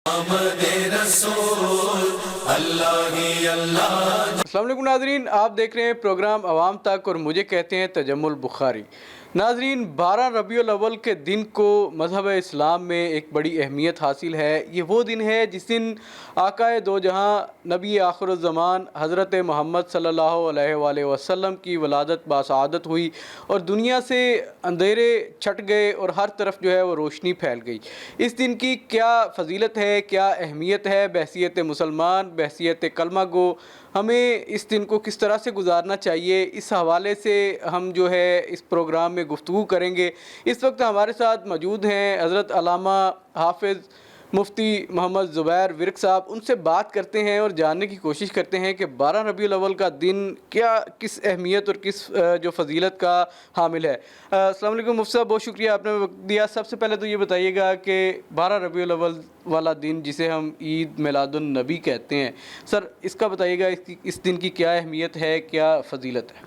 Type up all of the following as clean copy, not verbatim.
السلام علیکم ناظرین، آپ دیکھ رہے ہیں پروگرام عوام تک اور مجھے کہتے ہیں تجمل بخاری۔ ناظرین، 12 ربیع الاول کے دن کو مذہب اسلام میں ایک بڑی اہمیت حاصل ہے۔ یہ وہ دن ہے جس دن آقا دو جہاں نبی آخر الزمان حضرت محمد صلی اللہ علیہ وآلہ وسلم کی ولادت باسعادت ہوئی اور دنیا سے اندھیرے چھٹ گئے اور ہر طرف جو ہے وہ روشنی پھیل گئی۔ اس دن کی کیا فضیلت ہے، کیا اہمیت ہے بحیثیت مسلمان، بحیثیت کلمہ گو، ہمیں اس دن کو کس طرح سے گزارنا چاہیے، اس حوالے سے ہم جو ہے اس پروگرام میں گفتگو کریں گے۔ اس وقت ہمارے ساتھ موجود ہیں حضرت علامہ حافظ مفتی محمد زبیر ورک صاحب۔ ان سے بات کرتے ہیں اور جاننے کی کوشش کرتے ہیں کہ 12 ربیع الاول کا دن کس اہمیت اور کس جو فضیلت کا حامل ہے۔ السلام علیکم مفتی صاحب، بہت شکریہ آپ نے وقت دیا۔ سب سے پہلے تو یہ بتائیے گا کہ 12 ربیع الاول والا دن جسے ہم عید میلاد النبی کہتے ہیں، سر اس کا بتائیے گا اس دن کی کیا اہمیت ہے، کیا فضیلت ہے؟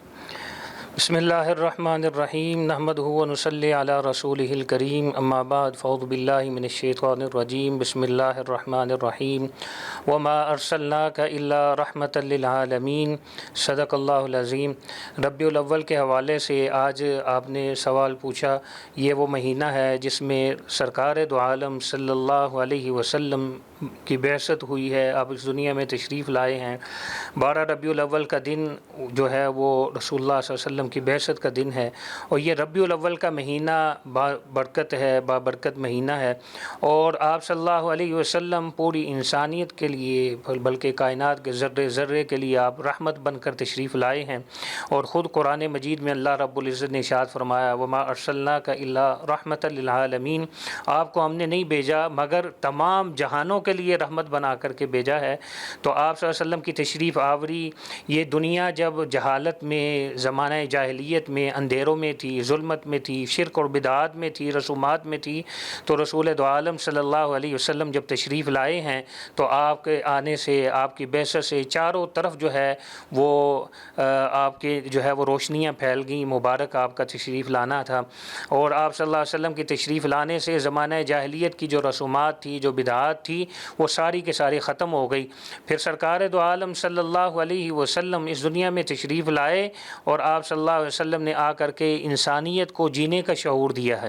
بسم اللہ الرحمن الرحیم، نحمدہ و نصلی علی رسولہ الکریم، اما بعد، فاعوذ باللہ من الشیطان الرجیم، بسم اللہ الرحمن الرحیم، وما ارسلناک الا رحمۃ للعالمین، صدق اللہ العظیم۔ ربیع الاول کے حوالے سے آج آپ نے سوال پوچھا، یہ وہ مہینہ ہے جس میں سرکار دو عالم صلی اللہ علیہ وسلم کی بعثت ہوئی ہے، آپ اس دنیا میں تشریف لائے ہیں۔ 12 ربیع الاول کا دن جو ہے وہ رسول اللہ صلی اللہ علیہ وسلم کی بعثت کا دن ہے، اور یہ ربیع الاول کا مہینہ برکت ہے، بابرکت مہینہ ہے، اور آپ صلی اللہ علیہ وسلم پوری انسانیت کے لیے بلکہ کائنات کے ذرے ذرے کے لیے آپ رحمت بن کر تشریف لائے ہیں۔ اور خود قرآن مجید میں اللہ رب العزت نے ارشاد فرمایا، وما ارسلناک الا رحمۃ للعالمین، آپ کو ہم نے نہیں بھیجا مگر تمام جہانوں کے لیے رحمت بنا کر کے بھیجا ہے۔ تو آپ صلی اللہ علیہ وسلم کی تشریف آوری، یہ دنیا جب جہالت میں، زمانہ جاہلیت میں، اندھیروں میں تھی، ظلمت میں تھی، شرک اور بدعات میں تھی، رسومات میں تھی، تو رسول دو عالم صلی اللہ علیہ وسلم جب تشریف لائے ہیں تو آپ کے آنے سے، آپ کی بعثت سے چاروں طرف جو ہے وہ آپ کے جو ہے وہ روشنیاں پھیل گئیں۔ مبارک آپ کا تشریف لانا تھا، اور آپ صلی اللہ علیہ وسلم کی تشریف لانے سے زمانہ جاہلیت کی جو رسومات تھی، جو بدعات تھی، وہ ساری کے ساری ختم ہو گئی۔ پھر سرکار دو عالم صلی اللہ علیہ وسلم اس دنیا میں تشریف لائے، اور آپ صلی اللہ علیہ وسلم نے آ کر کے انسانیت کو جینے کا شعور دیا ہے،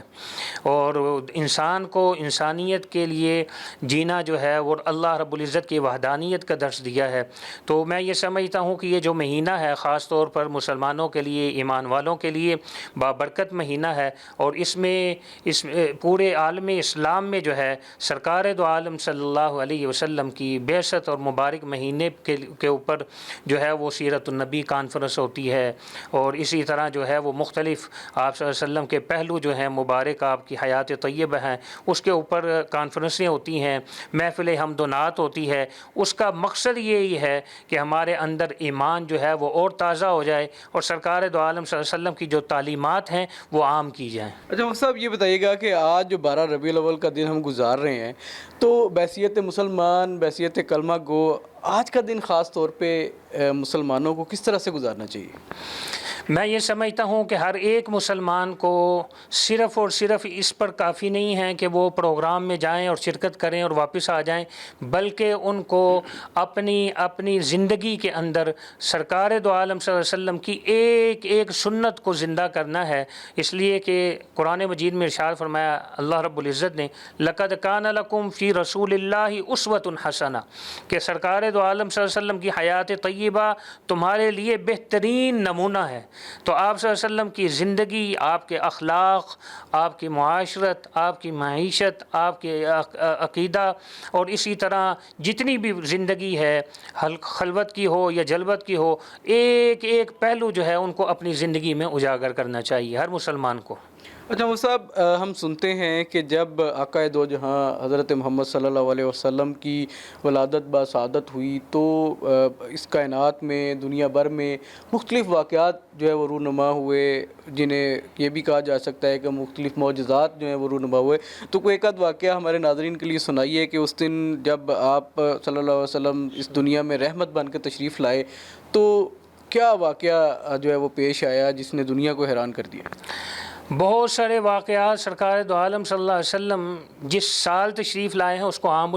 اور انسان کو انسانیت کے لیے جینا جو ہے وہ اللہ رب العزت کی وحدانیت کا درس دیا ہے۔ تو میں یہ سمجھتا ہوں کہ یہ جو مہینہ ہے خاص طور پر مسلمانوں کے لیے، ایمان والوں کے لیے بابرکت مہینہ ہے، اور اس پورے عالم اسلام میں جو ہے سرکار دو عالم صلی اللہ علیہ وسلم کی بعثت اور مبارک مہینے کے اوپر جو ہے وہ سیرت النبی کانفرنس ہوتی ہے، اور اسی طرح جو ہے وہ مختلف آپ صلی اللہ علیہ وسلم کے پہلو جو ہیں مبارک، آپ کی حیات طیبہ ہیں، اس کے اوپر کانفرنسیں ہوتی ہیں، محفل حمد و نعت ہوتی ہے۔ اس کا مقصد یہی ہے کہ ہمارے اندر ایمان جو ہے وہ اور تازہ ہو جائے، اور سرکار دو عالم صلی اللہ علیہ وسلم کی جو تعلیمات ہیں وہ عام کی جائیں۔ اچھا مفتی صاحب، یہ بتائیے گا کہ آج جو 12 ربیع الاول کا دن ہم گزار رہے ہیں، تو بحیثیت مسلمان، بحیثیت کلمہ گو، آج کا دن خاص طور پہ مسلمانوں کو کس طرح سے گزارنا چاہیے؟ میں یہ سمجھتا ہوں کہ ہر ایک مسلمان کو صرف اور صرف اس پر کافی نہیں ہے کہ وہ پروگرام میں جائیں اور شرکت کریں اور واپس آ جائیں، بلکہ ان کو اپنی زندگی کے اندر سرکار دو عالم صلی اللہ علیہ وسلم کی ایک ایک سنت کو زندہ کرنا ہے۔ اس لیے کہ قرآن مجید میں ارشاد فرمایا اللہ رب العزت نے، لَقَدْ كَانَ لَكُمْ فِي رَسُولِ اللَّهِ أُسْوَةٌ حَسَنَةٌ، کہ سرکار دو عالم صلی اللہ علیہ وسلم کی حیات طیبہ تمہارے لیے بہترین نمونہ ہے۔ تو آپ صلی اللہ علیہ وسلم کی زندگی، آپ کے اخلاق، آپ کی معاشرت، آپ کی معیشت، آپ کے عقیدہ، اور اسی طرح جتنی بھی زندگی ہے خلوت کی ہو یا جلوت کی ہو، ایک ایک پہلو جو ہے ان کو اپنی زندگی میں اجاگر کرنا چاہیے ہر مسلمان کو۔ اچھا مفتی صاحب، ہم سنتے ہیں کہ جب آقا دو جہاں حضرت محمد صلی اللہ علیہ وسلم کی ولادت باسعادت ہوئی تو اس کائنات میں، دنیا بھر میں مختلف واقعات جو ہے وہ رونما ہوئے، جنہیں یہ بھی کہا جا سکتا ہے کہ مختلف معجزات جو ہیں وہ رونما ہوئے۔ تو کوئی ایک آدھ واقعہ ہمارے ناظرین کے لیے سنائیے کہ اس دن جب آپ صلی اللہ علیہ وسلم اس دنیا میں رحمت بن کے تشریف لائے تو کیا واقعہ جو ہے وہ پیش آیا جس نے دنیا کو حیران کر دیا؟ بہت سارے واقعات سرکار دو عالم صلی اللہ علیہ وسلم جس سال تشریف لائے ہیں اس کو عام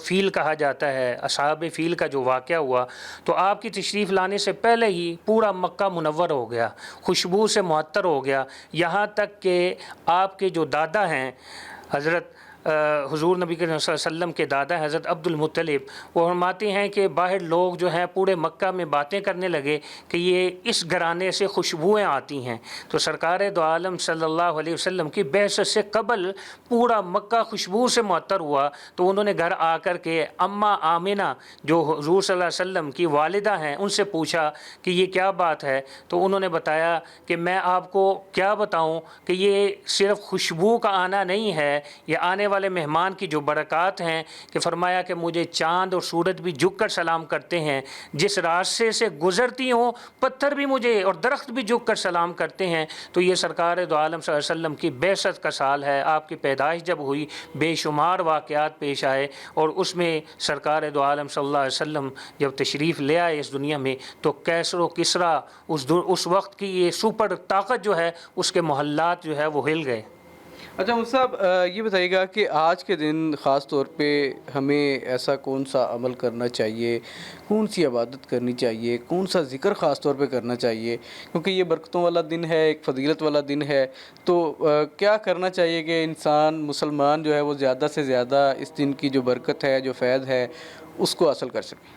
فیل کہا جاتا ہے، اصحاب فیل کا جو واقعہ ہوا، تو آپ کی تشریف لانے سے پہلے ہی پورا مکہ منور ہو گیا، خوشبو سے معطر ہو گیا، یہاں تک کہ آپ کے جو دادا ہیں حضرت حضور نبی کریم صلی اللہ علیہ وسلم کے دادا حضرت عبد المطلب، وہ فرماتے ہیں کہ باہر لوگ جو ہیں پورے مکہ میں باتیں کرنے لگے کہ یہ اس گھرانے سے خوشبوئیں آتی ہیں۔ تو سرکار دو عالم صلی اللہ علیہ وسلم کی بعثت سے قبل پورا مکہ خوشبو سے معطر ہوا، تو انہوں نے گھر آ کر کے اماں آمنہ جو حضور صلی اللہ علیہ وسلم کی والدہ ہیں ان سے پوچھا کہ یہ کیا بات ہے، تو انہوں نے بتایا کہ میں آپ کو کیا بتاؤں کہ یہ صرف خوشبو کا آنا نہیں ہے، یہ آنے والے مہمان کی جو برکات ہیں، کہ فرمایا کہ مجھے چاند اور سورج بھی جھک کر سلام کرتے ہیں، جس راستے سے گزرتی ہوں پتھر بھی مجھے اور درخت بھی جھک کر سلام کرتے ہیں۔ تو یہ سرکار دو عالم صلی اللہ علیہ وسلم کی بعثت کا سال ہے، آپ کی پیدائش جب ہوئی بے شمار واقعات پیش آئے، اور اس میں سرکار دو عالم صلی اللہ علیہ وسلم جب تشریف لے آئے اس دنیا میں تو کیسر و کسریٰ اس وقت کی یہ سپر طاقت جو ہے اس کے محلات جو ہے وہ ہل گئے۔ اچھا مفتی صاحب، یہ بتائیے گا کہ آج کے دن خاص طور پہ ہمیں ایسا کون سا عمل کرنا چاہیے، کون سی عبادت کرنی چاہیے، کون سا ذکر خاص طور پہ کرنا چاہیے، کیونکہ یہ برکتوں والا دن ہے، ایک فضیلت والا دن ہے، تو کیا کرنا چاہیے کہ انسان مسلمان جو ہے وہ زیادہ سے زیادہ اس دن کی جو برکت ہے، جو فیض ہے، اس کو حاصل کر سکے؟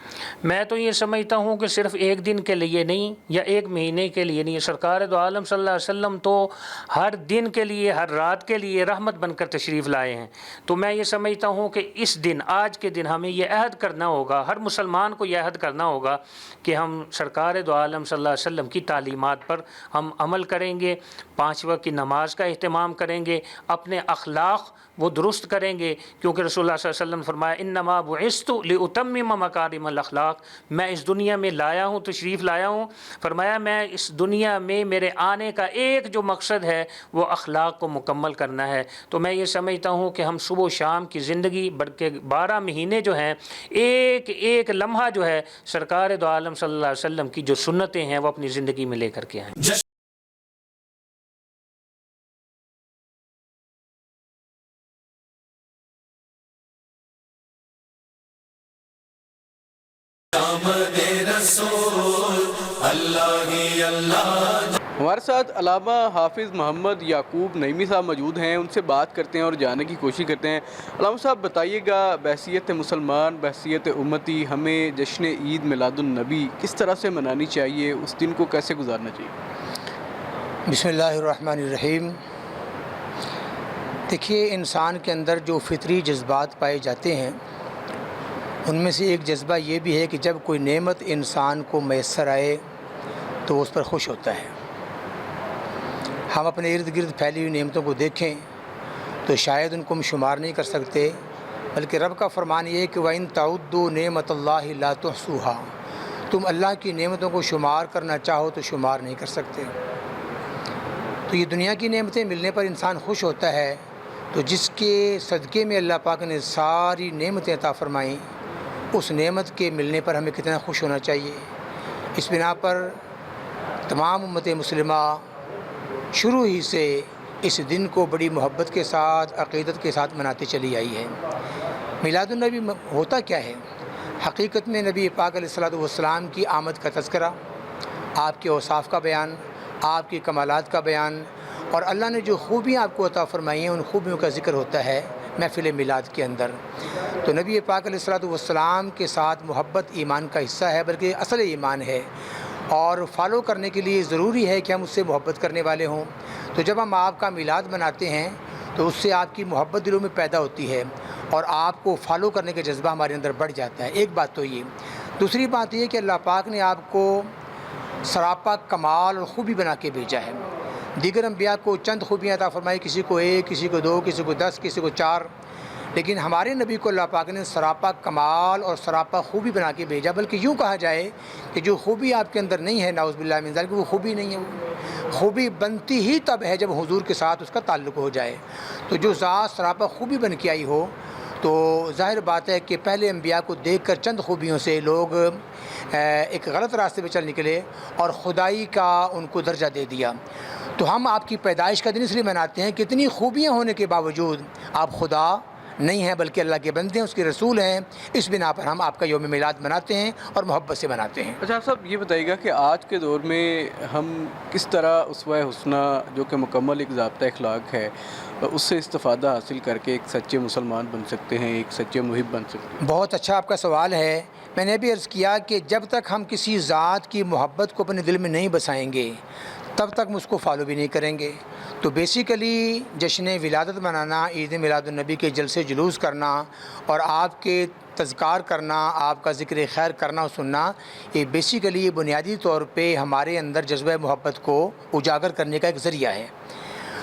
میں تو یہ سمجھتا ہوں کہ صرف ایک دن کے لیے نہیں یا ایک مہینے کے لیے نہیں، سرکار دو عالم صلی اللہ علیہ وسلم تو ہر دن کے لیے، ہر رات کے لیے رحمت بن کر تشریف لائے ہیں۔ تو میں یہ سمجھتا ہوں کہ اس دن، آج کے دن ہمیں یہ عہد کرنا ہوگا، ہر مسلمان کو یہ عہد کرنا ہوگا کہ ہم سرکار دو عالم صلی اللہ علیہ وسلم کی تعلیمات پر ہم عمل کریں گے، 5 وقت کی نماز کا اہتمام کریں گے، اپنے اخلاق وہ درست کریں گے، کیونکہ رسول اللہ صلی اللہ علیہ وسلم نے فرمایا انما بعثت لاتمم مکارم الاخلاق، میں اس دنیا میں لایا ہوں، تشریف لایا ہوں، فرمایا میں اس دنیا میں میرے آنے کا ایک جو مقصد ہے وہ اخلاق کو مکمل کرنا ہے۔ تو میں یہ سمجھتا ہوں کہ ہم صبح و شام کی زندگی، بلکہ 12 مہینے جو ہیں، ایک ایک لمحہ جو ہے سرکار دو عالم صلی اللہ علیہ وسلم کی جو سنتیں ہیں وہ اپنی زندگی میں لے کر کے آئیں۔ ہمارے ساتھ علامہ حافظ محمد یعقوب نعیمی صاحب موجود ہیں، ان سے بات کرتے ہیں اور جاننے کی کوشش کرتے ہیں۔ علامہ صاحب بتائیے گا، بحیثیت مسلمان، بحیثیت امتی، ہمیں جشن عید میلاد النبی کس طرح سے منانی چاہیے، اس دن کو کیسے گزارنا چاہیے؟ بسم اللہ الرحمن الرحیم۔ دیکھیے، انسان کے اندر جو فطری جذبات پائے جاتے ہیں ان میں سے ایک جذبہ یہ بھی ہے کہ جب کوئی نعمت انسان کو میسر آئے تو اس پر خوش ہوتا ہے۔ ہم اپنے ارد گرد پھیلی ہوئی نعمتوں کو دیکھیں تو شاید ان کو ہم شمار نہیں کر سکتے، بلکہ رب کا فرمان یہ ہے کہ وَإِن تَعُدُّوا نِعْمَتَ اللَّهِ لَا تُحْصُوهَا، تم اللہ کی نعمتوں کو شمار کرنا چاہو تو شمار نہیں کر سکتے۔ تو یہ دنیا کی نعمتیں ملنے پر انسان خوش ہوتا ہے، تو جس کے صدقے میں اللہ پاک نے ساری نعمتیں عطا فرمائیں، اس نعمت کے ملنے پر ہمیں کتنا خوش ہونا چاہیے۔ اس بنا پر تمام امت مسلمہ شروع ہی سے اس دن کو بڑی محبت کے ساتھ، عقیدت کے ساتھ مناتی چلی آئی ہے۔ میلاد النبی ہوتا کیا ہے؟ حقیقت میں نبی پاک علیہ الصلوۃ والسلام کی آمد کا تذکرہ، آپ کے اوصاف کا بیان، آپ کی کمالات کا بیان، اور اللہ نے جو خوبیاں آپ کو عطا فرمائی ہیں ان خوبیوں کا ذکر ہوتا ہے محفل میلاد کے اندر۔ تو نبی پاک علیہ الصلوۃ والسلام کے ساتھ محبت ایمان کا حصہ ہے، بلکہ اصل ایمان ہے، اور فالو کرنے کے لیے ضروری ہے کہ ہم اس سے محبت کرنے والے ہوں۔ تو جب ہم آپ کا میلاد مناتے ہیں تو اس سے آپ کی محبت دلوں میں پیدا ہوتی ہے اور آپ کو فالو کرنے کا جذبہ ہمارے اندر بڑھ جاتا ہے۔ ایک بات تو یہ۔ دوسری بات یہ کہ اللہ پاک نے آپ کو سراپا کمال اور خوبی بنا کے بھیجا ہے۔ دیگر انبیاء کو چند خوبیاں عطا فرمائی، کسی کو 1، کسی کو 2، کسی کو 10، کسی کو 4، لیکن ہمارے نبی کو اللہ پاک نے سراپا کمال اور سراپا خوبی بنا کے بھیجا۔ بلکہ یوں کہا جائے کہ جو خوبی آپ کے اندر نہیں ہے، نعوذ باللہ من ذالک، وہ خوبی نہیں ہے۔ وہ خوبی بنتی ہی تب ہے جب حضور کے ساتھ اس کا تعلق ہو جائے۔ تو جو ذات سراپا خوبی بن کے آئی ہو، تو ظاہر بات ہے کہ پہلے انبیاء کو دیکھ کر چند خوبیوں سے لوگ ایک غلط راستے پہ چل نکلے اور خدائی کا ان کو درجہ دے دیا۔ تو ہم آپ کی پیدائش کا دن اس لیے مناتے ہیں کہ اتنی خوبیاں ہونے کے باوجود آپ خدا نہیں ہیں بلکہ اللہ کے بندے ہیں، اس کے رسول ہیں، اس بنا پر ہم آپ کا یوم میلاد مناتے ہیں اور محبت سے مناتے ہیں۔ اچھا صاحب یہ بتائیے گا کہ آج کے دور میں ہم کس طرح اسوہ حسنہ جو کہ مکمل ایک ضابطہ اخلاق ہے اس سے استفادہ حاصل کر کے ایک سچے مسلمان بن سکتے ہیں، ایک سچے محب بن سکتے ہیں؟ بہت اچھا آپ کا سوال ہے۔ میں نے بھی عرض کیا کہ جب تک ہم کسی ذات کی محبت کو اپنے دل میں نہیں بسائیں گے تب تک ہم اس کو فالو بھی نہیں کریں گے۔ تو بیسیکلی جشن ولادت منانا، عید میلاد النبی کے جلسے جلوس کرنا اور آپ کے تذکار کرنا، آپ کا ذکر خیر کرنا اور سننا، یہ بیسیکلی بنیادی طور پہ ہمارے اندر جذبہ محبت کو اجاگر کرنے کا ایک ذریعہ ہے۔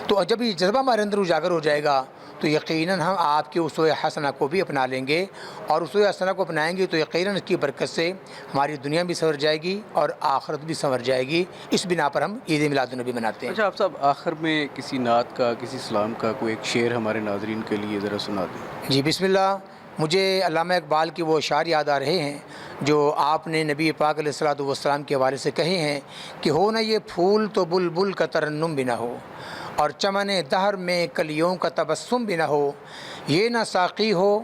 تو جب یہ جذبہ ہمارے اندر اجاگر ہو جائے گا تو یقیناً ہم آپ کے اسوہ حسنہ کو بھی اپنا لیں گے، اور اسوہ حسنہ کو اپنائیں گے تو یقیناً اس کی برکت سے ہماری دنیا بھی سنور جائے گی اور آخرت بھی سنور جائے گی۔ اس بنا پر ہم عید میلاد النبی مناتے ہیں۔ اچھا آپ صاحب آخر میں کسی نعت کا، کسی سلام کا کوئی ایک شعر ہمارے ناظرین کے لیے ذرا سنا دیں۔ جی بسم اللہ۔ مجھے علامہ اقبال کی وہ اشعار یاد آ رہے ہیں جو آپ نے نبی پاک علیہ الصلوۃ والسلام کے حوالے سے کہے ہیں کہ ہو نہ یہ پھول تو بلبل کا ترنم بھی نہ ہو، اور چمن دہر میں کلیوں کا تبسم بھی نہ ہو، یہ نہ ساقی ہو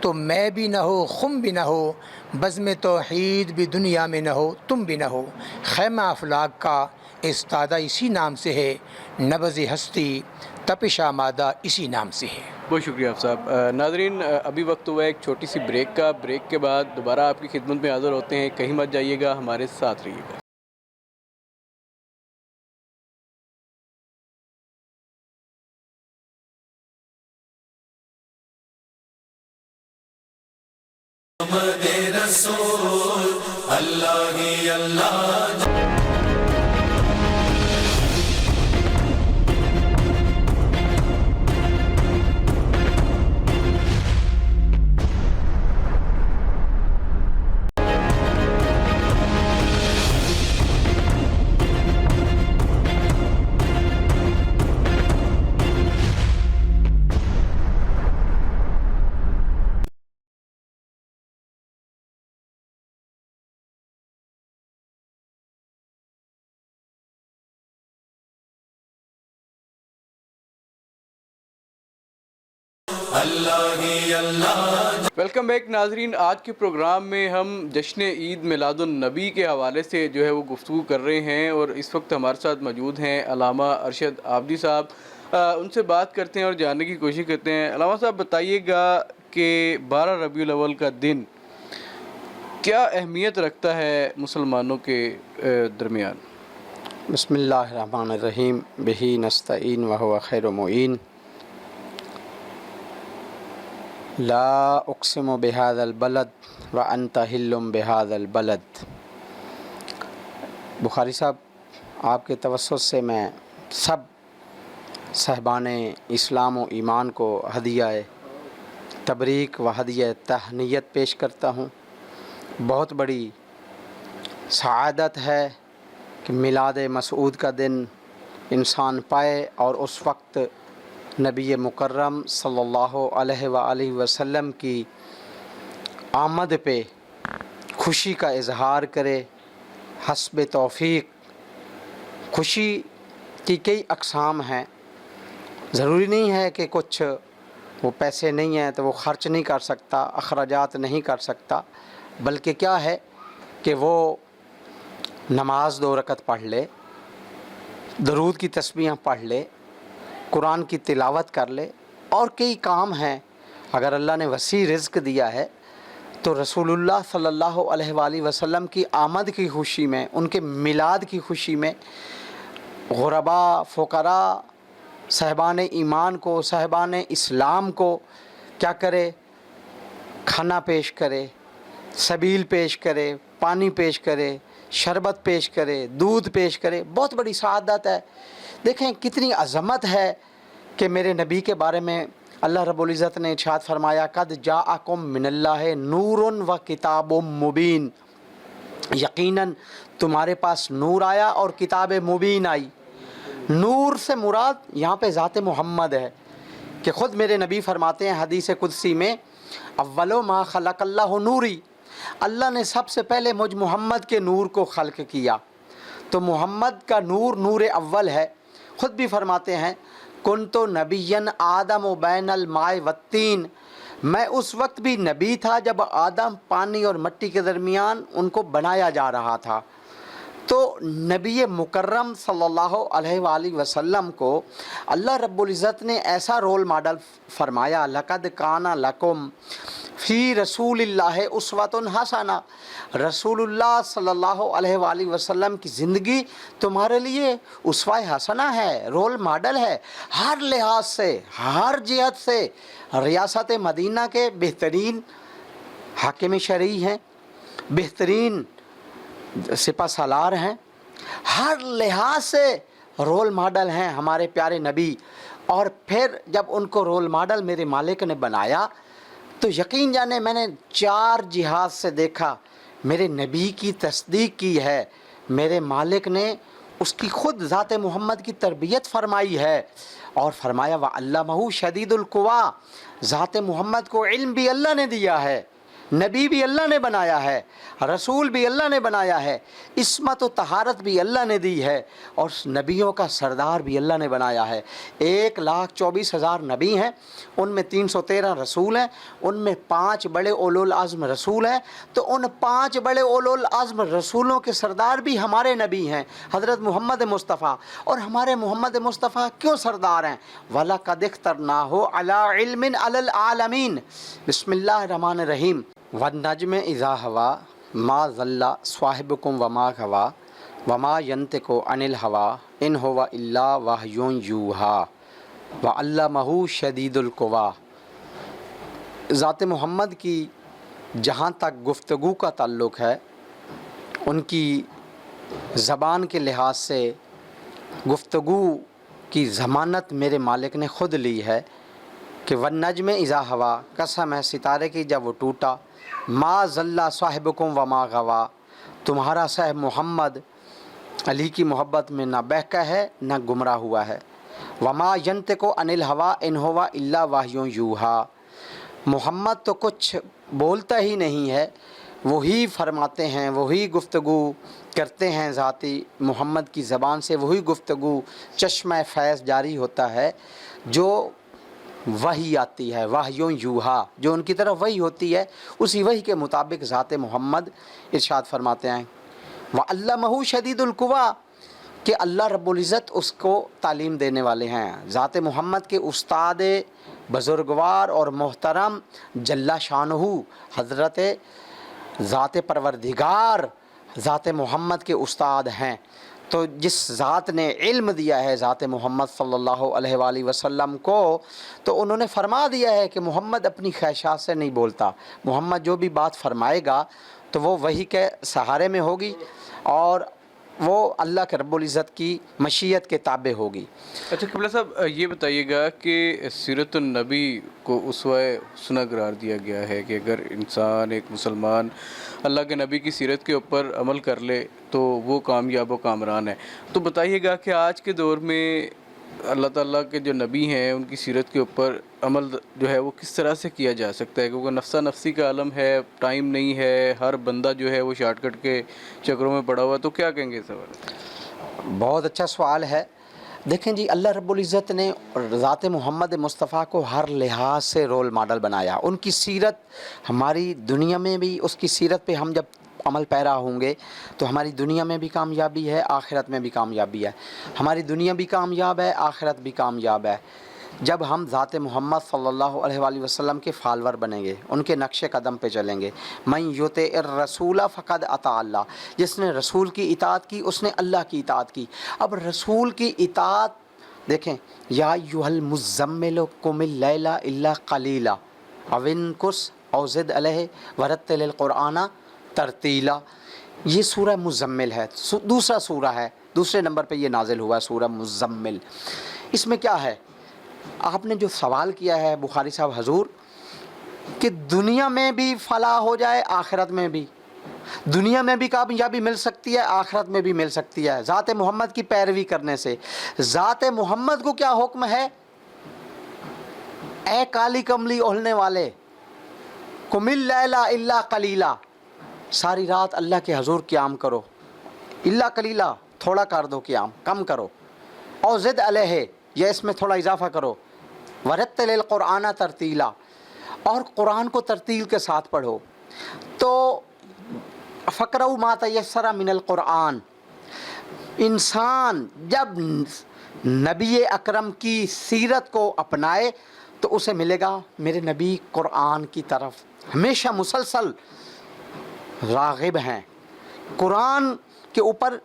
تو میں بھی نہ ہو، خم بھی نہ ہو، بزم توحید بھی دنیا میں نہ ہو، تم بھی نہ ہو، خیمہ افلاک کا استادہ اسی نام سے ہے، نبض ہستی تپش آمادہ اسی نام سے ہے۔ بہت شکریہ آپ صاحب۔ ناظرین ابھی وقت ہوا ہے ایک چھوٹی سی بریک کا، بریک کے بعد دوبارہ آپ کی خدمت میں حاضر ہوتے ہیں، کہیں مت جائیے گا، ہمارے ساتھ رہیے گا۔ ویلکم بیک ناظرین۔ آج کے پروگرام میں ہم جشن عید میلاد النبی کے حوالے سے جو ہے وہ گفتگو کر رہے ہیں، اور اس وقت ہمارے ساتھ موجود ہیں علامہ ارشد عابدی صاحب۔ ان سے بات کرتے ہیں اور جاننے کی کوشش کرتے ہیں۔ علامہ صاحب بتائیے گا کہ 12 ربیع الاول کا دن کیا اہمیت رکھتا ہے مسلمانوں کے درمیان؟ بسم اللہ الرحمن الرحیم، بہی نستعین وہو خیر معین۔ لا اقسم بہذا البلد وانت حل بہذا البلد۔ بخاری صاحب، آپ کے توسط سے میں سب صاحبان اسلام و ایمان کو ہدیہ تبریک و ہدیہ تہنیت پیش کرتا ہوں۔ بہت بڑی سعادت ہے کہ میلاد مسعود کا دن انسان پائے، اور اس وقت نبی مکرم صلی اللہ علیہ وآلہ وسلم کی آمد پہ خوشی کا اظہار کرے حسب توفیق۔ خوشی کی کئی اقسام ہیں، ضروری نہیں ہے کہ کچھ وہ پیسے نہیں ہیں تو وہ خرچ نہیں کر سکتا، اخراجات نہیں کر سکتا، بلکہ کیا ہے کہ وہ نماز 2 رکعت پڑھ لے، درود کی تسبیحاں پڑھ لے، قرآن کی تلاوت کر لے، اور کئی کام ہیں۔ اگر اللہ نے وسیع رزق دیا ہے تو رسول اللہ صلی اللہ علیہ وآلہ وسلم کی آمد کی خوشی میں، ان کے میلاد کی خوشی میں غرباء، فقراء، صاحبان ایمان کو، صاحبان اسلام کو کیا کرے؟ کھانا پیش کرے، سبیل پیش کرے، پانی پیش کرے، شربت پیش کرے، دودھ پیش کرے۔ بہت بڑی سعادت ہے۔ دیکھیں کتنی عظمت ہے کہ میرے نبی کے بارے میں اللہ رب العزت نے ارشاد فرمایا، قد جاءکم من اللہ نور و کتاب مبین۔ یقیناً تمہارے پاس نور آیا اور کتاب مبین آئی۔ نور سے مراد یہاں پہ ذات محمد ہے، کہ خود میرے نبی فرماتے ہیں حدیث قدسی میں، اولو ما خلق اللہ نوری، اللہ نے سب سے پہلے مجھ محمد کے نور کو خلق کیا۔ تو محمد کا نور نور اول ہے۔ خود بھی فرماتے ہیں، کنتو نبیًا آدم و بین الماء والتین، میں اس وقت بھی نبی تھا جب آدم پانی اور مٹی کے درمیان ان کو بنایا جا رہا تھا۔ تو نبی مکرم صلی اللہ علیہ وآلہ وسلم کو اللہ رب العزت نے ایسا رول ماڈل فرمایا، لقد کان لکم فی رسول اللہ اسوۃ حسنہ، رسول اللہ صلی اللہ علیہ وآلہ وسلم کی زندگی تمہارے لیے اسوہ حسنہ ہے، رول ماڈل ہے، ہر لحاظ سے، ہر جہت سے۔ ریاست مدینہ کے بہترین حاکم شرعی ہیں، بہترین سپہ سالار ہیں، ہر لحاظ سے رول ماڈل ہیں ہمارے پیارے نبی۔ اور پھر جب ان کو رول ماڈل میرے مالک نے بنایا تو یقین جانے میں نے 4 جہاز سے دیکھا، میرے نبی کی تصدیق کی ہے، میرے مالک نے اس کی خود ذات محمد کی تربیت فرمائی ہے، اور فرمایا وَعَلَّمَهُ شَدِيدُ الْقُوَىٰ، ذات محمد کو علم بھی اللہ نے دیا ہے، نبی بھی اللہ نے بنایا ہے، رسول بھی اللہ نے بنایا ہے، عصمت و طہارت بھی اللہ نے دی ہے، اور نبیوں کا سردار بھی اللہ نے بنایا ہے۔ 1,24,000 نبی ہیں، ان میں 313 رسول ہیں، ان میں 5 بڑے اولو العزم رسول ہیں، تو ان 5 بڑے اولو العزم رسولوں کے سردار بھی ہمارے نبی ہیں، حضرت محمد مصطفیٰ۔ اور ہمارے محمد مصطفیٰ کیوں سردار ہیں؟ وَلَقَدِ اخْتَرْنَاهُ عَلَىٰ عِلْمٍ عَلَى الْعَالَمِينَ۔ بسم اللہ الرحمن الرحیم۔ وَالنَّجْمِ إِذَا هَوَىٰ مَا ضَلَّ صَاحِبُكُمْ وَمَا غَوَىٰ وَمَا يَنطِقُ عَنِ الْهَوَىٰ إِنْ هُوَ إِلَّا وَحْيٌ يُوحَىٰ وَعَلَّمَهُ شَدِيدُ الْقُوَىٰ۔ ذات محمد کی جہاں تک گفتگو کا تعلق ہے، ان کی زبان کے لحاظ سے گفتگو کی ضمانت میرے مالک نے خود لی ہے کہ وَالنَّجْمِ إِذَا هَوَىٰ، قسم ہے ستارے کی جب وہ ٹوٹا، ما ضَلَّ صَاحِبُكُمْ وَمَا غَوَىٰ، تمہارا صاحب محمد علی کی محبت میں نہ بہکا ہے نہ گمراہ ہوا ہے۔ وَمَا يَنطِقُ عَنِ الْهَوَىٰ إِنْ هُوَ إِلَّا وَحْيٌ يُوحَىٰ، محمد تو کچھ بولتا ہی نہیں ہے، وہی فرماتے ہیں، وہی گفتگو کرتے ہیں، ذاتی محمد کی زبان سے وہی گفتگو چشمہ فیض جاری ہوتا ہے جو وحی آتی ہے، وحیوں یوحا، جو ان کی طرف وحی ہوتی ہے، اسی وحی کے مطابق ذات محمد ارشاد فرماتے ہیں وَعَلَّمَهُ شَدِيدُ الْقُوَىٰ، کہ اللہ رب العزت اس کو تعلیم دینے والے ہیں۔ ذات محمد کے استاد بزرگوار اور محترم جل شانہ حضرت ذات پروردگار ذات محمد کے استاد ہیں۔ تو جس ذات نے علم دیا ہے ذات محمد صلی اللہ علیہ وآلہ وسلم کو، تو انہوں نے فرما دیا ہے کہ محمد اپنی خواہشات سے نہیں بولتا، محمد جو بھی بات فرمائے گا تو وہ وحی کے سہارے میں ہوگی اور وہ اللہ کے رب العزت کی مشیت کے تابع ہوگی۔ اچھا قبلہ صاحب، یہ بتائیے گا کہ سیرت النبی کو اسوہ حسنہ قرار دیا گیا ہے کہ اگر انسان، ایک مسلمان اللہ کے نبی کی سیرت کے اوپر عمل کر لے تو وہ کامیاب و کامران ہے، تو بتائیے گا کہ آج کے دور میں اللہ تعالیٰ کے جو نبی ہیں ان کی سیرت کے اوپر عمل جو ہے وہ کس طرح سے کیا جا سکتا ہے؟ کیونکہ نفسا نفسی کا عالم ہے، ٹائم نہیں ہے، ہر بندہ جو ہے وہ شارٹ کٹ کے چکروں میں پڑا ہوا ہے، تو کیا کہیں گے اس سوال؟ بہت اچھا سوال ہے۔ دیکھیں جی، اللہ رب العزت نے ذات محمد مصطفیٰ کو ہر لحاظ سے رول ماڈل بنایا۔ ان کی سیرت ہماری دنیا میں بھی، اس کی سیرت پہ ہم جب عمل پیرا ہوں گے تو ہماری دنیا میں بھی کامیابی ہے، آخرت میں بھی کامیابی ہے۔ ہماری دنیا بھی کامیاب ہے، آخرت بھی کامیاب ہے جب ہم ذات محمد صلی اللہ علیہ وآلہ وسلم کے فالور بنیں گے، ان کے نقش قدم پہ چلیں گے۔ من یطع الرسول فقد اطاع اللہ، جس نے رسول کی اطاعت کی اس نے اللہ کی اطاعت کی۔ اب رسول کی اطاعت دیکھیں، یا ایھا المزمل قم اللیل الا قلیلا او انقص او زد علیہ ورتل القرآن ترتیلا، یہ سورہ مزمل ہے، دوسرا سورہ ہے، دوسرے نمبر پہ یہ نازل ہوا ہے سورہ مزمل۔ اس میں کیا ہے؟ آپ نے جو سوال کیا ہے بخاری صاحب حضور کہ دنیا میں بھی فلاح ہو جائے، آخرت میں بھی، دنیا میں بھی کامیابی مل سکتی ہے، آخرت میں بھی مل سکتی ہے ذات محمد کی پیروی کرنے سے۔ ذات محمد کو کیا حکم ہے؟ اے کالی کملی اڑھنے والے، قم اللیل الا قلیلا، ساری رات اللہ کے حضور قیام کرو، الا قلیلا، تھوڑا کر دو قیام، کم کرو، او زد علیہ، یا اس میں تھوڑا اضافہ کرو، ورتل القرآن ترتیلا، اور قرآن کو ترتیل کے ساتھ پڑھو. تو فقرؤ ما تیسر من القرآن، انسان جب نبی اکرم کی سیرت کو اپنائے تو اسے ملے گا میرے نبی قرآن کی طرف ہمیشہ مسلسل راغب ہیں، قرآن کے اوپر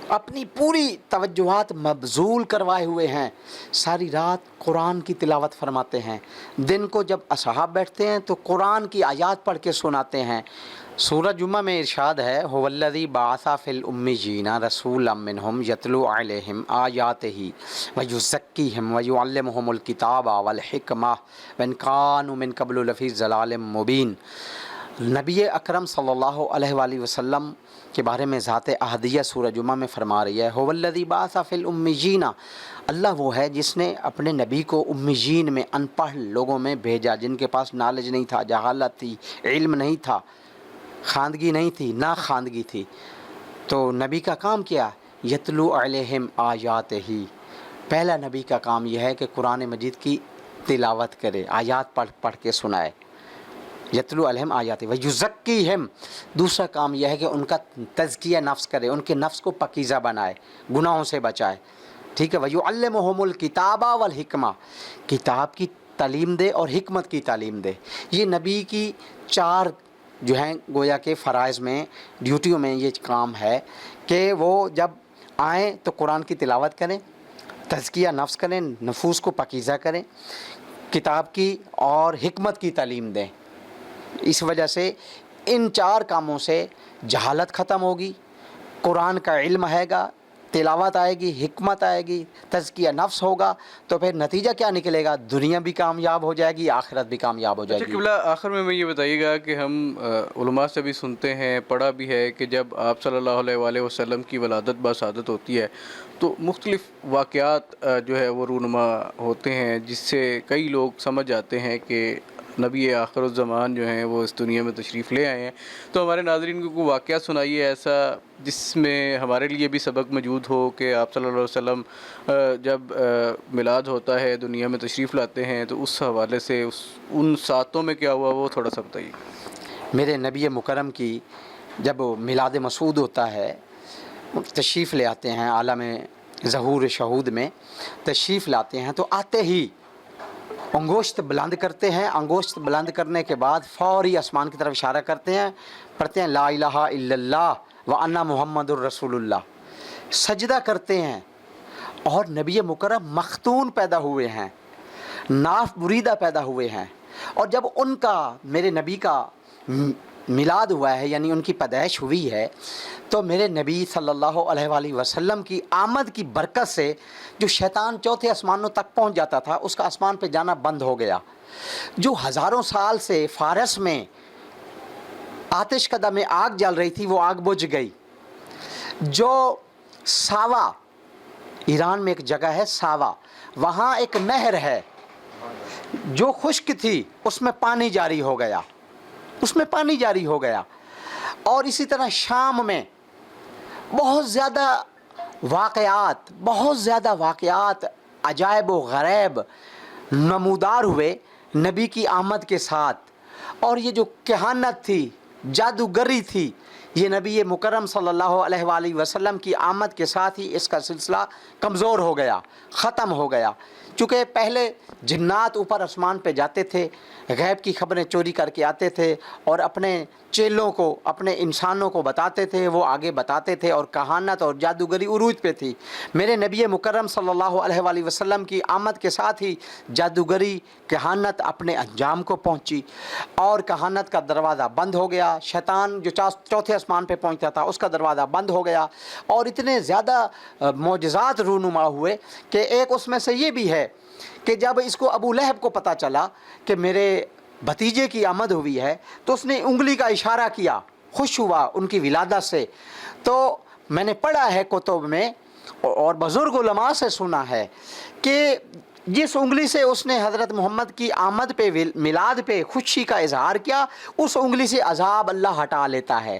اپنی پوری توجہات مبذول کروائے ہوئے ہیں، ساری رات قرآن کی تلاوت فرماتے ہیں، دن کو جب اصحاب بیٹھتے ہیں تو قرآن کی آیات پڑھ کے سناتے ہیں. سورہ جمعہ میں ارشاد ہے هو الذی بعث فی الامیین رسولا منہم یتلو علیہم آیاتہ ویزکیہم ویعلمہم الکتاب والحکمہ وان کانوا من قبل لفی ضلال مبین. نبی اکرم صلی اللہ علیہ وآلہ وسلم کے بارے میں ذات احدیہ سورہ جمعہ میں فرما رہی ہے هو الذی بعث فی الامیین، اللہ وہ ہے جس نے اپنے نبی کو امیین میں ان پڑھ لوگوں میں بھیجا، جن کے پاس نالج نہیں تھا، جہالت تھی، علم نہیں تھا، خواندگی نہیں تھی، نا خواندگی تھی. تو نبی کا کام کیا؟ یتلو علیہم آیاتہ، پہلا نبی کا کام یہ ہے کہ قرآن مجید کی تلاوت کرے، آیات پڑھ کے سنائے. یتلو علیہم آیاتہ ویزکیہم، دوسرا کام یہ ہے کہ ان کا تزکیہ نفس کرے، ان کے نفس کو پاکیزہ بنائے، گناہوں سے بچائے. ٹھیک ہے. ویعلمہم الکتاب والحکمہ، کتاب کی تعلیم دے اور حکمت کی تعلیم دے. یہ نبی کی 4 جو ہیں گویا کہ فرائض میں، ڈیوٹیوں میں یہ کام ہے کہ وہ جب آئیں تو قرآن کی تلاوت کریں، تزکیہ نفس کریں، نفوس کو پاکیزہ کریں، کتاب کی اور حکمت کی تعلیم دیں. اس وجہ سے ان 4 کاموں سے جہالت ختم ہوگی، قرآن کا علم آئے گا، تلاوت آئے گی، حکمت آئے گی، تزکیہ نفس ہوگا، تو پھر نتیجہ کیا نکلے گا؟ دنیا بھی کامیاب ہو جائے گی، آخرت بھی کامیاب ہو جائے گی. قبلہ آخر میں یہ بتائیے گا کہ ہم علماء سے بھی سنتے ہیں، پڑھا بھی ہے کہ جب آپ صلی اللہ علیہ وآلہ وسلم کی ولادت بسعادت ہوتی ہے تو مختلف واقعات جو ہے وہ رونما ہوتے ہیں، جس سے کئی لوگ سمجھ جاتے ہیں کہ نبی آخر الزمان جو ہیں وہ اس دنیا میں تشریف لے آئے ہیں. تو ہمارے ناظرین کو کوئی واقعہ سنائیے ایسا جس میں ہمارے لیے بھی سبق موجود ہو کہ آپ صلی اللہ علیہ وسلم جب میلاد ہوتا ہے، دنیا میں تشریف لاتے ہیں، تو اس حوالے سے ان ساتوں میں کیا ہوا وہ تھوڑا سا بتائیے. میرے نبی مکرم کی جب میلاد مسعود ہوتا ہے، تشریف لے آتے ہیں، عالم ظہور شہود میں تشریف لاتے ہیں، تو آتے ہی انگوشت بلند کرتے ہیں. انگوشت بلند کرنے کے بعد فوری آسمان کی طرف اشارہ کرتے ہیں، پڑھتے ہیں لا الہ الا اللہ وانا محمد الرسول اللہ، سجدہ کرتے ہیں. اور نبی مکرم مختون پیدا ہوئے ہیں، ناف بریدہ پیدا ہوئے ہیں، اور جب ان کا میرے نبی کا میلاد ہوا ہے، یعنی ان کی پیدائش ہوئی ہے، تو میرے نبی صلی اللہ علیہ وآلہ وسلم کی آمد کی برکت سے جو شیطان 4 آسمانوں تک پہنچ جاتا تھا، اس کا آسمان پہ جانا بند ہو گیا. جو ہزاروں سال سے فارس میں آتش کدہ میں آگ جل رہی تھی، وہ آگ بجھ گئی. جو ساوا، ایران میں ایک جگہ ہے ساوا، وہاں ایک نہر ہے جو خشک تھی، اس میں پانی جاری ہو گیا، اس میں پانی جاری ہو گیا. اور اسی طرح شام میں بہت زیادہ واقعات عجائب و غریب نمودار ہوئے نبی کی آمد کے ساتھ. اور یہ جو کہانت تھی، جادوگری تھی، یہ نبی مکرم صلی اللہ علیہ وآلہ وسلم کی آمد کے ساتھ ہی اس کا سلسلہ کمزور ہو گیا، ختم ہو گیا. چونکہ پہلے جنات اوپر آسمان پہ جاتے تھے، غیب کی خبریں چوری کر کے آتے تھے اور اپنے چیلوں کو، اپنے انسانوں کو بتاتے تھے، وہ آگے بتاتے تھے، اور کہانت اور جادوگری عروج پہ تھی. میرے نبی مکرم صلی اللہ علیہ وآلہ وسلم کی آمد کے ساتھ ہی جادوگری، کہانت اپنے انجام کو پہنچی، اور کہانت کا دروازہ بند ہو گیا. شیطان جو 4 آسمان پہ پہنچتا تھا، اس کا دروازہ بند ہو گیا. اور اتنے زیادہ معجزات رونما ہوئے کہ ایک اس میں سے یہ بھی ہے کہ جب اس کو ابو لہب کو پتہ چلا کہ میرے بھتیجے کی آمد ہوئی ہے، تو اس نے انگلی کا اشارہ کیا، خوش ہوا ان کی ولادت سے. تو میں نے پڑھا ہے کتب میں اور بزرگ علماء سے سنا ہے کہ جس انگلی سے اس نے حضرت محمد کی آمد پہ، میلاد پہ خوشی کا اظہار کیا، اس انگلی سے عذاب اللہ ہٹا لیتا ہے.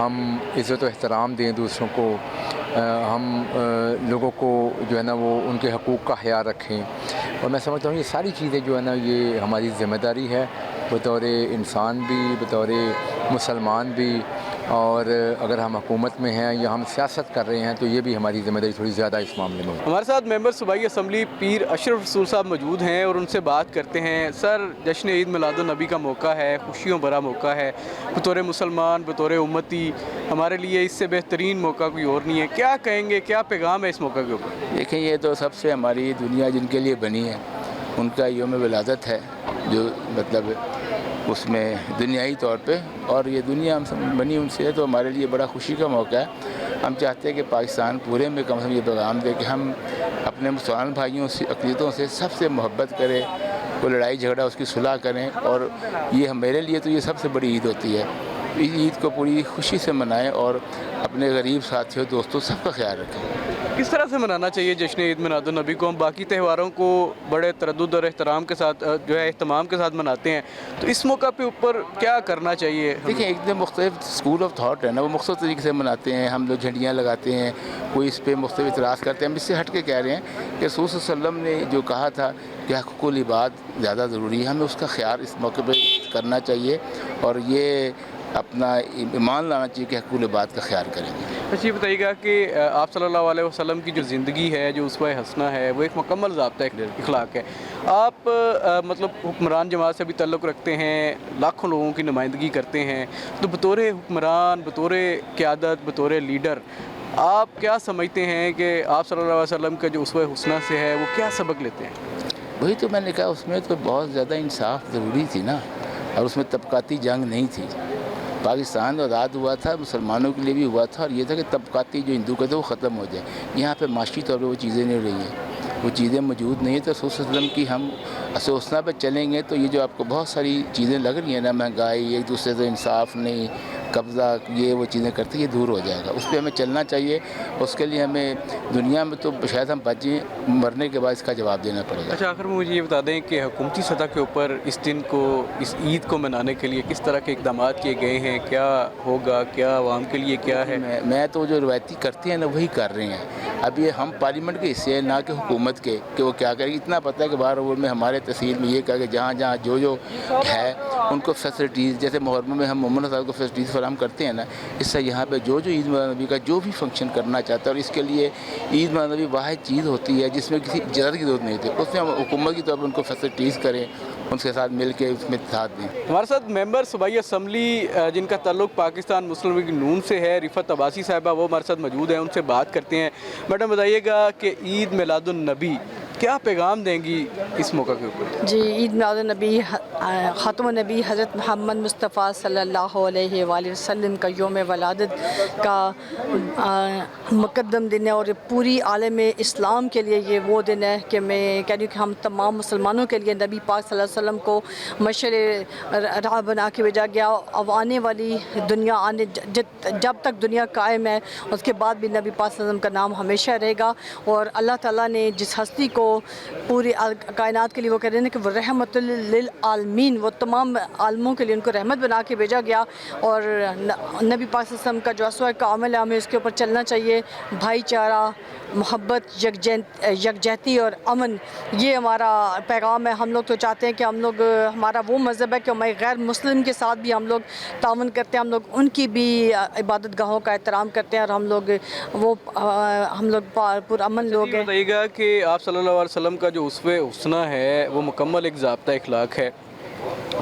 ہم عزت و احترام دیں دوسروں کو، ہم لوگوں کو جو ہے نا وہ ان کے حقوق کا خیال رکھیں. اور میں سمجھتا ہوں یہ ساری چیزیں جو ہے نا یہ ہماری ذمہ داری ہے بطور انسان بھی، بطور مسلمان بھی. اور اگر ہم حکومت میں ہیں یا ہم سیاست کر رہے ہیں تو یہ بھی ہماری ذمہ داری تھوڑی زیادہ اس معاملے میں. ہمارے ساتھ ممبر صوبائی اسمبلی پیر اشرف رسول صاحب موجود ہیں اور ان سے بات کرتے ہیں. سر، جشن عید میلاد النبی کا موقع ہے، خوشیوں بھرا موقع ہے. بطور مسلمان، بطور امتی، ہمارے لیے اس سے بہترین موقع کوئی اور نہیں ہے. کیا کہیں گے، کیا پیغام ہے اس موقع کے اوپر؟ دیکھیں، یہ تو سب سے ہماری دنیا جن کے لیے بنی ہے ان کا یوم ولادت ہے، جو مطلب اس میں دنیائی طور پہ، اور یہ دنیا ہم بنی ان سے ہے تو ہمارے لیے بڑا خوشی کا موقع ہے. ہم چاہتے ہیں کہ پاکستان پورے میں کم از کم یہ پیغام دے کہ ہم اپنے مسلمان بھائیوں سے، اقلیتوں سے سب سے محبت کریں، کوئی لڑائی جھگڑا اس کی صلح کریں. اور یہ میرے لیے تو یہ سب سے بڑی عید ہوتی ہے. اس عید کو پوری خوشی سے منائیں اور اپنے غریب ساتھیوں، دوستوں سب کا خیال رکھیں. کس طرح سے منانا چاہیے جشن عید میلاد النبی کو؟ ہم باقی تہواروں کو بڑے تردد اور احترام کے ساتھ جو ہے اہتمام کے ساتھ مناتے ہیں، تو اس موقع پہ اوپر کیا کرنا چاہیے؟ دیکھیں، ایک دم مختلف اسکول آف تھاٹ ہے نا، وہ مختلف طریقے سے مناتے ہیں. ہم لوگ جھنڈیاں لگاتے ہیں، کوئی اس پہ مختلف اعتراض کرتے ہیں. ہم اس سے ہٹ کے کہہ رہے ہیں کہ رسول صلی اللہ علیہ وسلم نے جو کہا تھا کہ حقوق العباد زیادہ ضروری ہے، ہمیں اس کا خیال اس موقع پہ کرنا چاہیے اور یہ اپنا ایمان لانا چاہیے کہ حقوق العباد کا خیال کریں گے. اچھا، یہ بتائیے گا کہ آپ صلی اللہ علیہ وسلم کی جو زندگی ہے، جو اسوہ حسنہ ہے، وہ ایک مکمل ضابطہ اخلاق ہے. آپ مطلب حکمران جماعت سے بھی تعلق رکھتے ہیں، لاکھوں لوگوں کی نمائندگی کرتے ہیں، تو بطور حکمران، بطور قیادت، بطور لیڈر، آپ کیا سمجھتے ہیں کہ آپ صلی اللہ علیہ وسلم کا جو اسوہ حسنہ سے ہے وہ کیا سبق لیتے ہیں؟ وہی تو میں نے کہا، اس میں تو بہت زیادہ انصاف ضروری تھی نا، اور اس میں طبقاتی جنگ نہیں تھی. پاکستان آزاد ہوا تھا، مسلمانوں کے لیے بھی ہوا تھا، اور یہ تھا کہ طبقاتی جو ہندو کا تھا وہ ختم ہو جائے. یہاں پہ معاشی طور پہ وہ چیزیں نہیں رہی ہیں، وہ چیزیں موجود نہیں ہیں. تو رسول صلی اللہ علیہ وسلم کی ہم اسوسنا پہ چلیں گے تو یہ جو آپ کو بہت ساری چیزیں لگ رہی ہیں نا، مہنگائی، ایک دوسرے سے انصاف نہیں، قبضہ، یہ وہ چیزیں کرتے، یہ دور ہو جائے گا. اس پہ ہمیں چلنا چاہیے. اس کے لیے ہمیں دنیا میں تو شاید ہم بچیں، مرنے کے بعد اس کا جواب دینا پڑے گا. اچھا، آخر میں مجھے یہ بتا دیں کہ حکومتی سطح کے اوپر اس دن کو، اس عید کو منانے کے لیے کس طرح کے اقدامات کیے گئے ہیں؟ کیا ہوگا، کیا عوام کے لیے کیا ہے؟ میں تو جو روایتی کرتے ہیں نا وہی کر رہے ہیں. اب یہ ہم پارلیمنٹ کے حصے ہیں، نہ کہ حکومت کے، کہ وہ کیا کرے. اتنا پتہ ہے کہ باہر میں ہمارے تحصیل میں یہ کہا کہ جہاں جہاں جو ہے ان کو فیسلٹیز، جیسے محرم میں ہم محمد صاحب کو فیسلٹیز فراہم کرتے ہیں نا، اس سے یہاں پہ جو عید میلاد نبی کا جو بھی فنکشن کرنا چاہتا ہے، اور اس کے لیے عید میلاد نبی واحد چیز ہوتی ہے جس میں کسی اجازت کی ضرورت نہیں ہوتی، اس میں ہم حکومت کی طور پر ان کو فیسلٹیز کریں، ان کے ساتھ مل کے اس میں ساتھ دیں. ہمارے ساتھ ممبر صوبائی اسمبلی جن کا تعلق پاکستان مسلم لیگ نون سے ہے، رفعت عباسی صاحبہ، وہ ہمارے ساتھ موجود ہیں. ان سے بات کرتے ہیں. میڈم، بتائیے گا کہ عید میلاد النبی کیا پیغام دیں گی اس موقع کے اوپر؟ جی، عید میلاد النبی خاتم النبی حضرت محمد مصطفیٰ صلی اللہ علیہ وآلہ وسلم کا یوم ولادت کا مقدم دن ہے، اور پوری عالم اسلام کے لیے یہ وہ دن ہے کہ میں کہہ رہی ہوں کہ ہم تمام مسلمانوں کے لیے نبی پاک صلی اللہ علیہ وسلم کو مشعل راہ بنا کے بھیجا گیا. اب آنے والی دنیا، جب تک دنیا قائم ہے اس کے بعد بھی نبی پاک صلی اللہ علیہ وسلم کا نام ہمیشہ رہے گا. اور اللہ تعالیٰ نے جس ہستی کو پوری کائنات کے لیے وہ کہہ رہے ہیں کہ وہ رحمت للعالمین، وہ تمام عالموں کے لیے ان کو رحمت بنا کے بھیجا گیا. اور نبی پاک صلی اللہ علیہ وسلم کا جو اسوہ کا عمل ہے ہمیں اس کے اوپر چلنا چاہیے. بھائی چارہ، محبت، یکجہتی اور امن، یہ ہمارا پیغام ہے. ہم لوگ تو چاہتے ہیں کہ ہمارا وہ مذہب ہے کہ ہمارے غیر مسلم کے ساتھ بھی ہم لوگ تعاون کرتے ہیں، ہم لوگ ان کی بھی عبادت گاہوں کا احترام کرتے ہیں، اور ہم لوگ پرامن لوگ ہیں. بتائیے گا کہ آپ صلی اللہ علیہ وسلم کا جو اسوہ حسنہ ہے وہ مکمل ایک ضابطہ اخلاق ہے،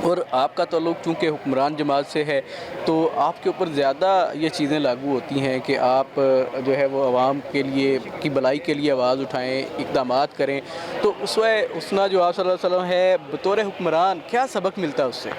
اور آپ کا تعلق چونکہ حکمران جماعت سے ہے تو آپ کے اوپر زیادہ یہ چیزیں لاگو ہوتی ہیں کہ آپ جو ہے وہ عوام کے لیے کی بھلائی کے لیے آواز اٹھائیں، اقدامات کریں. تو اسوہ حسنہ جو آپ صلی اللہ علیہ وسلم ہے، بطور حکمران کیا سبق ملتا ہے اس سے؟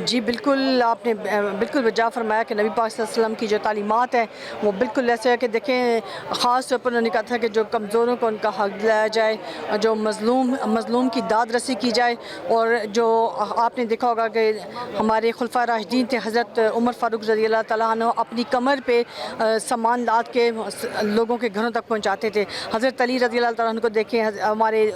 جی بالکل، آپ نے بالکل بجا فرمایا کہ نبی پاک صلی اللہ علیہ وسلم کی جو تعلیمات ہیں وہ بالکل ایسے ہے کہ دیکھیں، خاص طور پر انہوں نے کہا تھا کہ جو کمزوروں کو ان کا حق دلایا جائے، جو مظلوم کی داد رسی کی جائے. اور جو آپ نے دیکھا ہوگا کہ ہمارے خلفائے راشدین تھے، حضرت عمر فاروق رضی اللہ تعالیٰ عنہ اپنی کمر پہ سامان لاد کے لوگوں کے گھروں تک پہنچاتے تھے. حضرت علی رضی اللہ تعالیٰ عنہ کو دیکھیں، ہمارے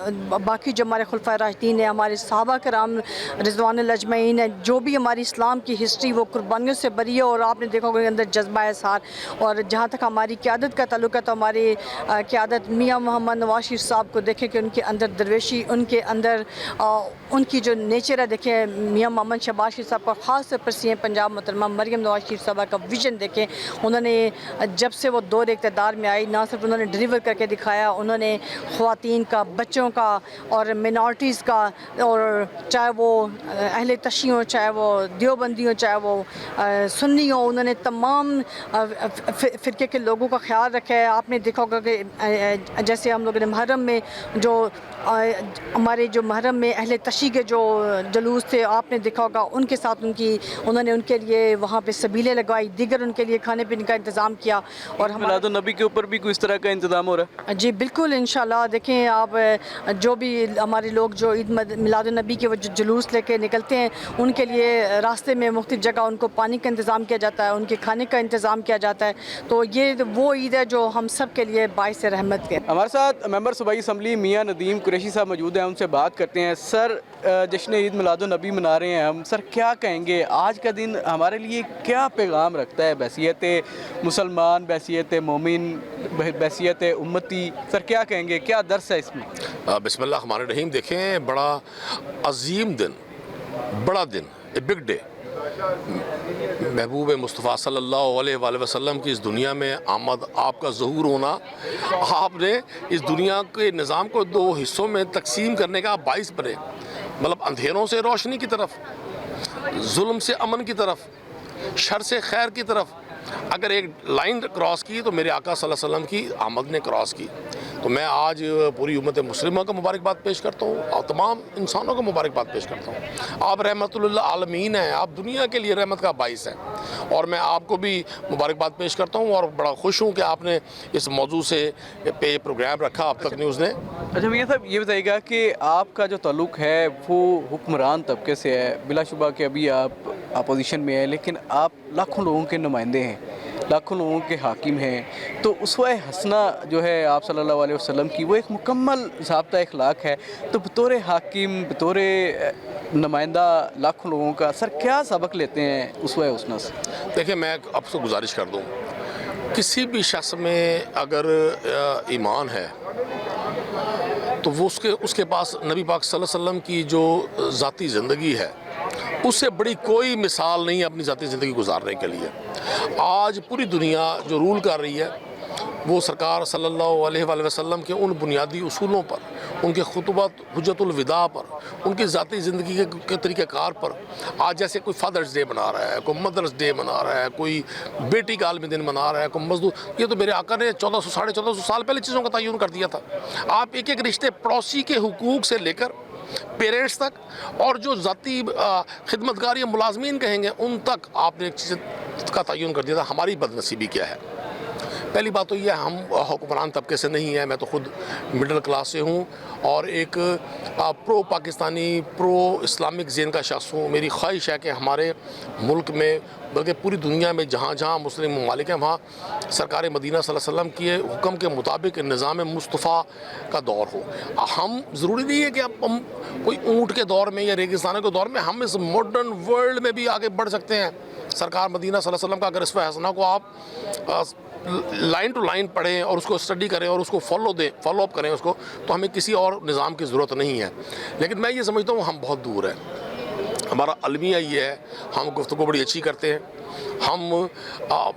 باقی جو ہمارے خلفائے راشدین ہیں، ہمارے صحابہ کرام رضوان الاجمعین ہیں، جو بھی ہماری اسلام کی ہسٹری وہ قربانیوں سے بری ہے، اور آپ نے دیکھا ہوگا ان کے اندر جذبہ احسار. اور جہاں تک ہماری قیادت کا تعلق ہے تو ہماری قیادت میاں محمد نواز شریف صاحب کو دیکھیں کہ ان کے اندر درویشی، ان کے اندر ان کی جو نیچر ہے دیکھیں. میاں محمد شہباز شریف صاحب کا خاص طور پر سی ایم پنجاب محترمہ مریم نواز شریف صاحبہ کا ویژن دیکھیں. انہوں نے جب سے وہ دور اقتدار میں آئی، نہ صرف انہوں نے ڈیلیور کر کے دکھایا، انہوں نے خواتین کا، بچوں کا اور منارٹیز کا، اور چاہے وہ اہل تشیع ہوں، چاہے وہ دیوبندی ہوں، چاہے وہ سنی ہوں، انہوں نے تمام فرقے کے لوگوں کا خیال رکھا ہے. آپ نے دیکھا ہوگا کہ جیسے ہم لوگوں نے محرم میں جو ہمارے جو محرم میں اہل تشیع کے جو جلوس تھے، آپ نے دیکھا ہوگا ان کے ساتھ انہوں نے ان کے لیے وہاں پہ سبیلیں لگوائی، دیگر ان کے لیے کھانے پینے کا انتظام کیا. اور میلاد النبی کے اوپر بھی کوئی اس طرح کا انتظام ہو رہا ہے؟ جی بالکل، انشاءاللہ. دیکھیں آپ جو بھی ہمارے لوگ جو عید میلاد النبی کے وہ جو جلوس لے کے نکلتے ہیں، ان کے لیے راستے میں مختلف جگہ ان کو پانی کا انتظام کیا جاتا ہے، ان کے کھانے کا انتظام کیا جاتا ہے. تو یہ وہ عید ہے جو ہم سب کے لیے باعث رحمت ہے. ہمارے ساتھ ممبر صوبائی اسمبلی میاں ندیم قریشی صاحب موجود ہیں، ان سے بات کرتے ہیں. سر، جشن عید میلاد النبی منا رہے ہیں ہم، سر کیا کہیں گے آج کا دن ہمارے لیے کیا پیغام رکھتا ہے بحیثیت مسلمان، بحیثیت مومن، بحیثیت امتی؟ سر کیا کہیں گے، کیا درس ہے اس میں؟ بسم اللہ الرحمن الرحیم. دیکھیں، بڑا عظیم دن، بڑا دن، اے بگ ڈے. محبوب مصطفیٰ صلی اللہ علیہ وآلہ وسلم کی اس دنیا میں آمد، آپ کا ظہور ہونا، آپ نے اس دنیا کے نظام کو دو حصوں میں تقسیم کرنے کا باعث بنے. مطلب اندھیروں سے روشنی کی طرف، ظلم سے امن کی طرف، شر سے خیر کی طرف. اگر ایک لائن کراس کی تو میرے آقا صلی اللہ علیہ وسلم کی آمد نے کراس کی. تو میں آج پوری امت مسلمہ کو مبارکباد پیش کرتا ہوں اور تمام انسانوں کو مبارکباد پیش کرتا ہوں. آپ رحمت اللہ عالمین ہیں، آپ دنیا کے لیے رحمت کا باعث ہیں، اور میں آپ کو بھی مبارکباد پیش کرتا ہوں اور بڑا خوش ہوں کہ آپ نے اس موضوع سے پہ پروگرام رکھا اب تک نیوز نے. اچھا میاں صاحب، یہ بتائیے گا کہ آپ کا جو تعلق ہے وہ حکمران طبقے سے ہے. بلا شبہ کہ ابھی آپ اپوزیشن میں ہیں، لیکن آپ لاکھوں لوگوں کے نمائندے ہیں، لاکھوں لوگوں کے حاکم ہیں. تو اسوہ حسنہ جو ہے آپ صلی اللہ علیہ وسلم کی، وہ ایک مکمل ضابطہ اخلاق ہے. تو بطور حاکم، بطور نمائندہ لاکھوں لوگوں کا، سر کیا سبق لیتے ہیں اسوہ حسنہ سے؟ دیکھیں، میں آپ سے گزارش کر دوں، کسی بھی شخص میں اگر ایمان ہے تو وہ اس کے پاس نبی پاک صلی اللہ علیہ وسلم کی جو ذاتی زندگی ہے، اس سے بڑی کوئی مثال نہیں ہے اپنی ذاتی زندگی گزارنے کے لیے. آج پوری دنیا جو رول کر رہی ہے وہ سرکار صلی اللہ علیہ وآلہ وسلم کے ان بنیادی اصولوں پر، ان کے خطبات حجت الوداع پر، ان کی ذاتی زندگی کے طریقہ کار پر. آج جیسے کوئی فادرز ڈے منا رہا ہے، کوئی مدرس ڈے منا رہا ہے، کوئی بیٹی کا عالمی دن منا رہا ہے، کوئی مزدور. یہ تو میرے آقا نے 1400 سال پہلے چیزوں کا تعین کر دیا تھا. آپ ایک ایک رشتے پڑوسی کے حقوق سے لے کر پیرنٹس تک، اور جو ذاتی خدمتگار یا ملازمین کہیں گے ان تک آپ نے ایک چیز کا تعین کر دیا تھا. ہماری بد نصیبی کیا ہے؟ پہلی بات تو یہ ہے، ہم حکمران طبقے سے نہیں ہیں. میں تو خود مڈل کلاس سے ہوں اور ایک پرو پاکستانی، پرو اسلامک ذہن کا شخص ہوں. میری خواہش ہے کہ ہمارے ملک میں، بلکہ پوری دنیا میں جہاں جہاں مسلم ممالک ہیں، وہاں سرکار مدینہ صلی اللہ علیہ وسلم کے حکم کے مطابق نظام مصطفیٰ کا دور ہو. ہم ضروری نہیں ہے کہ اب ہم کوئی اونٹ کے دور میں یا ریگستانوں کے دور میں، ہم اس ماڈرن ورلڈ میں بھی آگے بڑھ سکتے ہیں. سرکار مدینہ صلی اللہ علیہ وسلم کا اگر اسوہ حسنہ کو آپ لائن ٹو لائن پڑھیں اور اس کو اسٹڈی کریں اور اس کو فالو اپ کریں اس کو، تو ہمیں کسی اور نظام کی ضرورت نہیں ہے. لیکن میں یہ سمجھتا ہوں ہم بہت دور ہیں. ہمارا المیہ یہ ہے، ہم گفتگو بڑی اچھی کرتے ہیں. ہم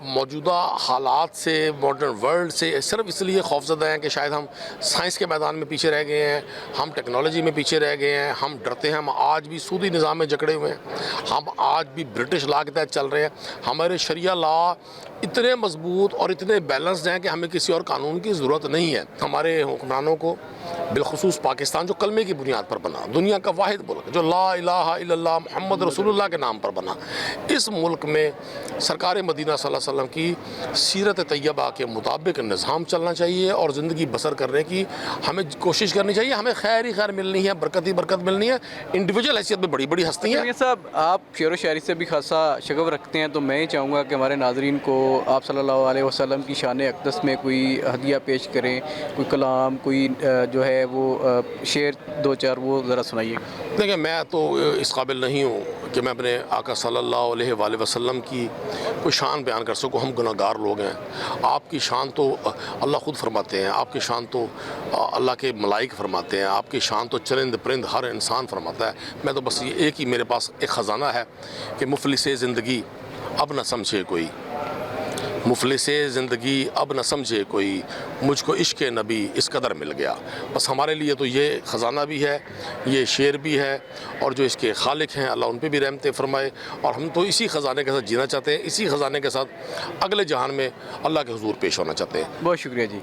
موجودہ حالات سے، ماڈرن ورلڈ سے صرف اس لیے خوفزدہ ہیں کہ شاید ہم سائنس کے میدان میں پیچھے رہ گئے ہیں، ہم ٹیکنالوجی میں پیچھے رہ گئے ہیں، ہم ڈرتے ہیں. ہم آج بھی سودی نظام میں جکڑے ہوئے ہیں، ہم آج بھی برٹش لا کے تحت چل رہے ہیں. ہمارے شریعہ لا اتنے مضبوط اور اتنے بیلنسڈ ہیں کہ ہمیں کسی اور قانون کی ضرورت نہیں ہے. ہمارے حکمرانوں کو، بالخصوص پاکستان جو کلمے کی بنیاد پر بنا، دنیا کا واحد ملک جو لا الہ الا اللہ محمد رسول اللہ کے نام پر بنا، اس ملک میں سرکار مدینہ صلی اللہ علیہ وسلم کی سیرت طیبہ کے مطابق نظام چلنا چاہیے اور زندگی بسر کرنے کی ہمیں کوشش کرنی چاہیے. ہمیں خیر ہی خیر ملنی ہے، برکت ہی برکت ملنی ہے. انڈیویجول حیثیت میں بڑی بڑی ہستی ہیں. صاحب، آپ شعر و شاعری سے بھی خاصا شغف رکھتے ہیں، تو میں یہ چاہوں گا کہ ہمارے ناظرین کو آپ صلی اللہ علیہ وسلم کی شان اقدس میں کوئی ہدیہ پیش کریں، کوئی کلام، کوئی جو ہے ہے وہ شعر دو چار وہ ذرا سنائیے. دیکھیں میں تو اس قابل نہیں ہوں کہ میں اپنے آقا صلی اللہ علیہ وآلہ وسلم کی کوئی شان بیان کر سکوں. ہم گناہ گار لوگ ہیں. آپ کی شان تو اللہ خود فرماتے ہیں, آپ کی شان تو اللہ کے ملائک فرماتے ہیں, آپ کی شان تو چرند پرند ہر انسان فرماتا ہے. میں تو بس یہ ایک ہی میرے پاس ایک خزانہ ہے کہ مفلس زندگی اب نہ سمجھے کوئی, مفلس زندگی اب نہ سمجھے کوئی, مجھ کو عشق نبی اس قدر مل گیا. بس ہمارے لیے تو یہ خزانہ بھی ہے, یہ شعر بھی ہے, اور جو اس کے خالق ہیں اللہ ان پہ بھی رحمتیں فرمائے. اور ہم تو اسی خزانے کے ساتھ جینا چاہتے ہیں, اسی خزانے کے ساتھ اگلے جہان میں اللہ کے حضور پیش ہونا چاہتے ہیں. بہت شکریہ جی.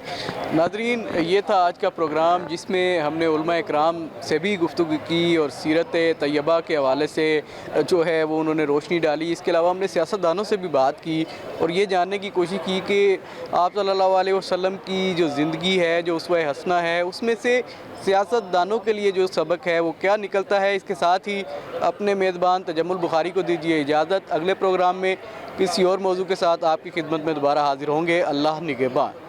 ناظرین, یہ تھا آج کا پروگرام جس میں ہم نے علماء اکرام سے بھی گفتگو کی اور سیرت طیبہ کے حوالے سے جو ہے وہ انہوں نے روشنی ڈالی. اس کے علاوہ ہم نے سیاستدانوں سے بھی بات کی اور یہ جاننے کی کوشش کی کہ آپ صلی اللہ علیہ وسلم کی جو زندگی ہے, جو اسوہ حسنہ ہے, اس میں سے سیاست دانوں کے لیے جو سبق ہے وہ کیا نکلتا ہے. اس کے ساتھ ہی اپنے میزبان تجمل بخاری کو دیجیے اجازت. اگلے پروگرام میں کسی اور موضوع کے ساتھ آپ کی خدمت میں دوبارہ حاضر ہوں گے. اللہ نگہبان.